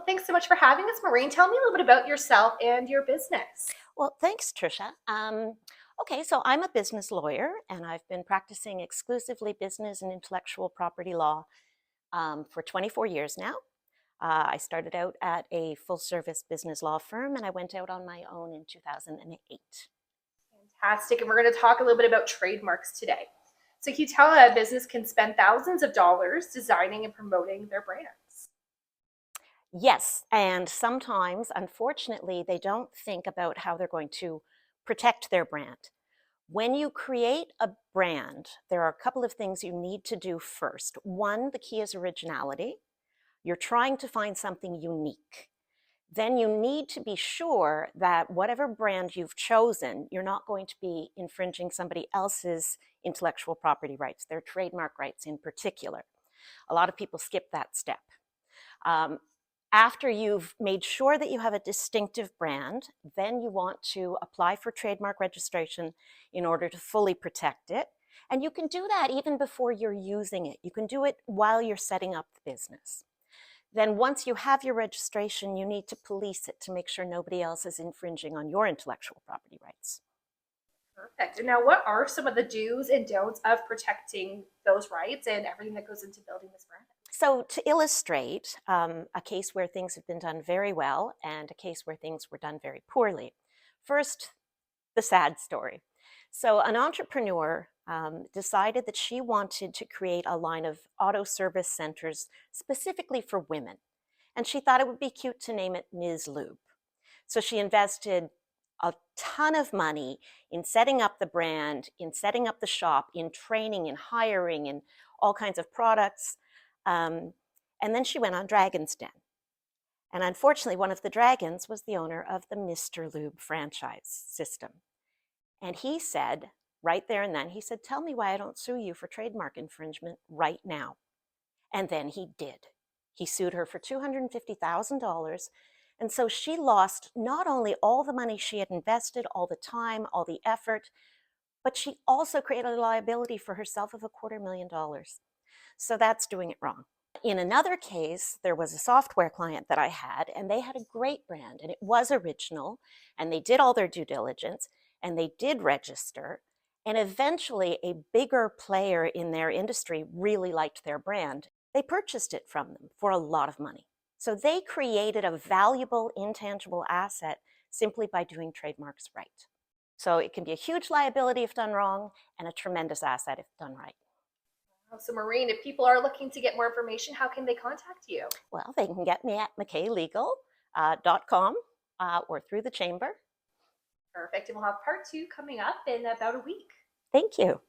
Well, thanks so much for having us, Maureen. Tell me a little bit about yourself and your business. Well, thanks, Trisha. Okay, so I'm a business lawyer, and I've been practicing exclusively business and intellectual property law for 24 years now. I started out at a full-service business law firm, and I went out on my own in 2008. Fantastic. And we're going to talk a little bit about trademarks today. So, can you tell a business can spend thousands of dollars designing and promoting their brands? Yes, and sometimes, unfortunately, they don't think about how they're going to protect their brand. When you create a brand, there are a couple of things you need to do first. One, the key is originality. You're trying to find something unique. Then you need to be sure that whatever brand you've chosen, you're not going to be infringing somebody else's intellectual property rights, their trademark rights in particular. A lot of people skip that step. After you've made sure that you have a distinctive brand, then you want to apply for trademark registration in order to fully protect it. And you can do that even before you're using it. You can do it while you're setting up the business. Then once you have your registration, you need to police it to make sure nobody else is infringing on your intellectual property rights. Perfect. And now, what are some of the do's and don'ts of protecting those rights and everything that goes into building this brand? So to illustrate a case where things have been done very well and a case where things were done very poorly. First, the sad story. So an entrepreneur decided that she wanted to create a line of auto service centers specifically for women. And she thought it would be cute to name it Ms. Lube. So she invested a ton of money in setting up the brand, in setting up the shop, in training, in hiring, in all kinds of products. And then she went on Dragon's Den. And unfortunately, one of the dragons was the owner of the Mr. Lube franchise system. And he said, right there and then, he said, "Tell me why I don't sue you for trademark infringement right now." And then he did. He sued her for $250,000. And so she lost not only all the money she had invested, all the time, all the effort, but she also created a liability for herself of $250,000. So that's doing it wrong. In another case, there was a software client that I had, and they had a great brand, and it was original, and they did all their due diligence, and they did register, and eventually a bigger player in their industry really liked their brand. They purchased it from them for a lot of money. So they created a valuable, intangible asset simply by doing trademarks right. So it can be a huge liability if done wrong, and a tremendous asset if done right. So, Maureen, if people are looking to get more information, how can they contact you? Well, they can get me at McKayLegal.com or through the chamber. Perfect. And we'll have part two coming up in about a week. Thank you.